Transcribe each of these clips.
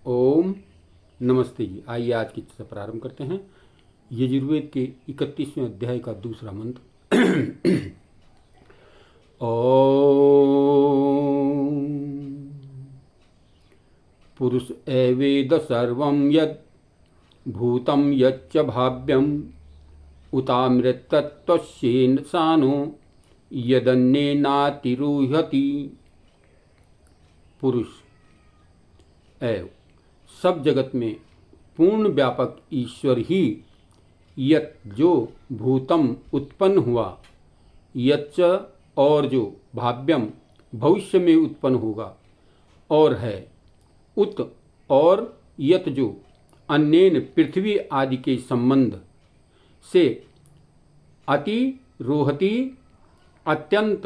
ओम नमस्ते जी। आइए आज की चर्चा प्रारंभ करते हैं। यजुर्वेद के 31वें अध्याय का दूसरा मंत्र। ओम पुरुष एवेद सर्वं यद् भूतं यच्च भाव्यम् उतामृतत्वस्येन सानो यदन्येनातिरुह्यति। पुरुष एव सब जगत में पूर्ण व्यापक ईश्वर ही यत जो भूतम उत्पन्न हुआ, यच्च और जो भाव्यम भविष्य में उत्पन्न होगा और है, उत और यत जो अन्येन पृथ्वी आदि के संबंध से अति रोहति अत्यंत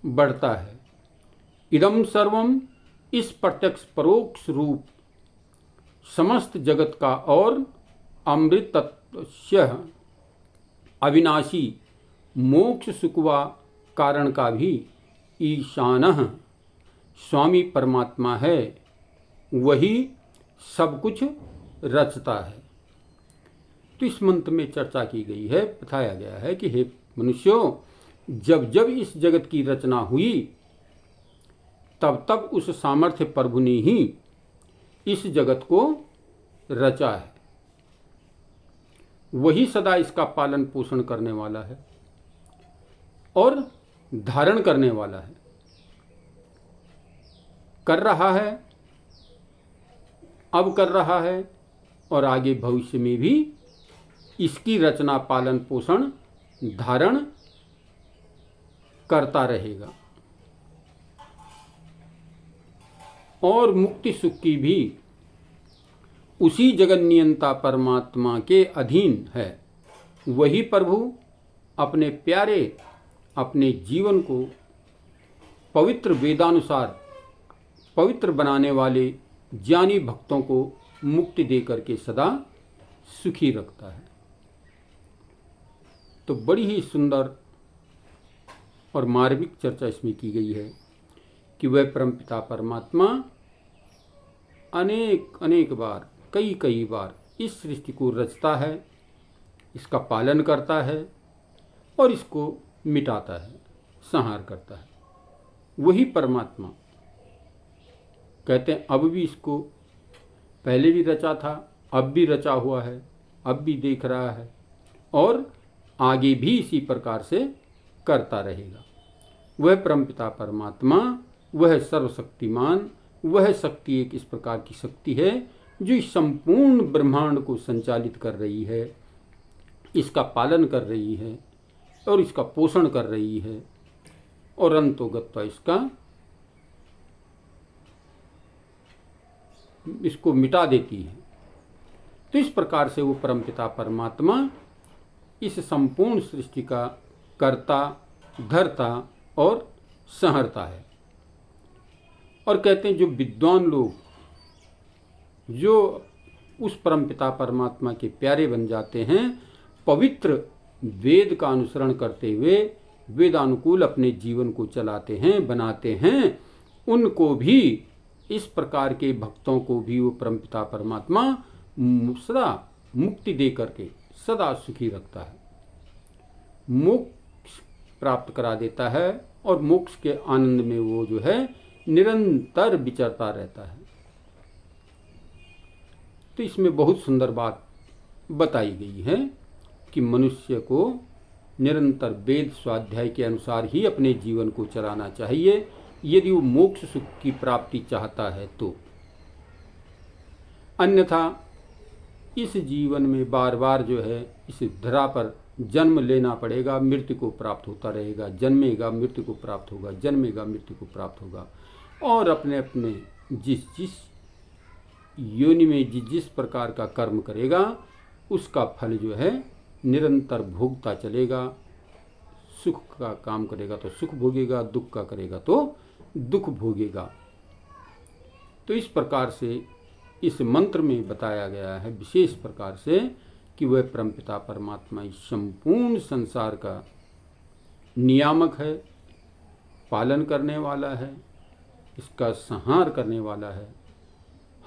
बढ़ता है। इदम सर्वम इस प्रत्यक्ष परोक्ष रूप समस्त जगत का और अमृतत्वस्य अविनाशी मोक्ष सुखवा कारण का भी ईशानः स्वामी परमात्मा है, वही सब कुछ रचता है। तो इस मंत्र में चर्चा की गई है, बताया गया है कि हे मनुष्यों, जब जब इस जगत की रचना हुई तब तब उस सामर्थ्य प्रभु ने ही इस जगत को रचा है। वही सदा इसका पालन पोषण करने वाला है और धारण करने वाला है, कर रहा है, अब कर रहा है और आगे भविष्य में भी इसकी रचना पालन पोषण धारण करता रहेगा। और मुक्ति सुख की भी उसी जगत नियंता परमात्मा के अधीन है। वही प्रभु अपने प्यारे अपने जीवन को पवित्र वेदानुसार पवित्र बनाने वाले ज्ञानी भक्तों को मुक्ति दे करके सदा सुखी रखता है। तो बड़ी ही सुंदर और मार्मिक चर्चा इसमें की गई है कि वह परमपिता परमात्मा अनेक बार कई बार इस सृष्टि को रचता है, इसका पालन करता है और इसको मिटाता है, संहार करता है। वही परमात्मा कहते हैं अब भी इसको पहले भी रचा था, अब भी रचा हुआ है, अब भी देख रहा है और आगे भी इसी प्रकार से करता रहेगा। वह परमपिता परमात्मा, वह सर्वशक्तिमान, वह शक्ति एक इस प्रकार की शक्ति है जो इस संपूर्ण ब्रह्मांड को संचालित कर रही है, इसका पालन कर रही है और इसका पोषण कर रही है और अंतोगत्वा इसको मिटा देती है। तो इस प्रकार से वो परमपिता परमात्मा इस संपूर्ण सृष्टि का कर्ता, धर्ता और संहर्ता है। और कहते हैं जो विद्वान लोग जो उस परमपिता परमात्मा के प्यारे बन जाते हैं, पवित्र वेद का अनुसरण करते हुए वेदानुकूल अपने जीवन को चलाते हैं, बनाते हैं, उनको भी इस प्रकार के भक्तों को भी वो परमपिता परमात्मा सदा मुक्ति दे करके सदा सुखी रखता है, मोक्ष प्राप्त करा देता है और मोक्ष के आनंद में वो जो है निरंतर विचरता रहता है। तो इसमें बहुत सुंदर बात बताई गई है कि मनुष्य को निरंतर वेद स्वाध्याय के अनुसार ही अपने जीवन को चलाना चाहिए यदि वो मोक्ष सुख की प्राप्ति चाहता है तो। अन्यथा इस जीवन में बार बार जो है इस धरा पर जन्म लेना पड़ेगा, मृत्यु को प्राप्त होता रहेगा, जन्मेगा मृत्यु को प्राप्त होगा, जन्मेगा मृत्यु को प्राप्त होगा और अपने अपने जिस योनि में जिस प्रकार का कर्म करेगा उसका फल जो है निरंतर भोगता चलेगा। सुख का काम करेगा तो सुख भोगेगा, दुख का करेगा तो दुख भोगेगा। तो इस प्रकार से इस मंत्र में बताया गया है विशेष प्रकार से कि वह परमपिता परमात्मा इस संपूर्ण संसार का नियामक है, पालन करने वाला है, इसका संहार करने वाला है,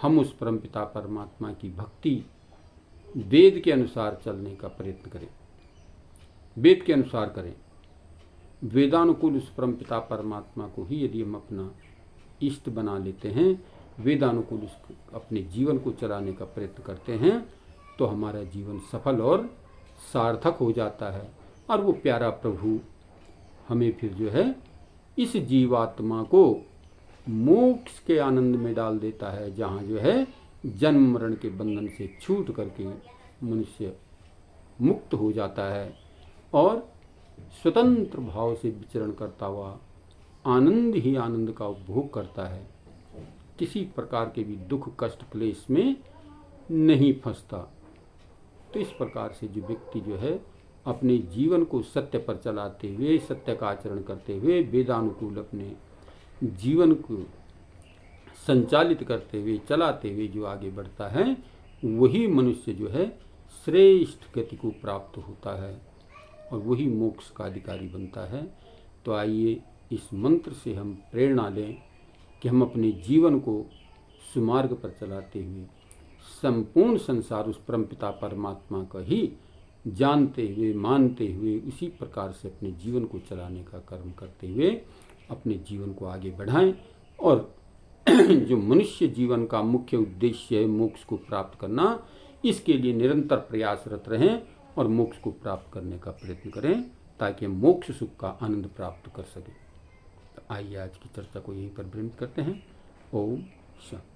हम उस परमपिता परमात्मा की भक्ति वेद के अनुसार चलने का प्रयत्न करें, वेद के अनुसार करें। वेदानुकूल उस परमपिता परमात्मा को ही यदि हम अपना इष्ट बना लेते हैं, वेदानुकूल अपने जीवन को चलाने का प्रयत्न करते हैं, तो हमारा जीवन सफल और सार्थक हो जाता है। और वो प्यारा प्रभु हमें फिर जो है इस जीवात्मा को मोक्ष के आनंद में डाल देता है, जहाँ जो है जन्म मरण के बंधन से छूट करके मनुष्य मुक्त हो जाता है और स्वतंत्र भाव से विचरण करता हुआ आनंद ही आनंद का उपभोग करता है, किसी प्रकार के भी दुख कष्ट क्लेश में नहीं फंसता। तो इस प्रकार से जो व्यक्ति जो है अपने जीवन को सत्य पर चलाते हुए, सत्य का आचरण करते हुए, वेदानुकूल अपने जीवन को संचालित करते हुए, चलाते हुए जो आगे बढ़ता है, वही मनुष्य जो है श्रेष्ठ गति को प्राप्त होता है और वही मोक्ष का अधिकारी बनता है। तो आइए इस मंत्र से हम प्रेरणा लें कि हम अपने जीवन को सुमार्ग पर चलाते हुए संपूर्ण संसार उस परमपिता परमात्मा का ही जानते हुए, मानते हुए, उसी प्रकार से अपने जीवन को चलाने का कर्म करते हुए अपने जीवन को आगे बढ़ाएं और जो मनुष्य जीवन का मुख्य उद्देश्य है मोक्ष को प्राप्त करना, इसके लिए निरंतर प्रयासरत रहें और मोक्ष को प्राप्त करने का प्रयत्न करें ताकि हम मोक्ष सुख का आनंद प्राप्त कर सकें। तो आइए आज की चर्चा को यहीं पर विराम करते हैं। ओम शांति।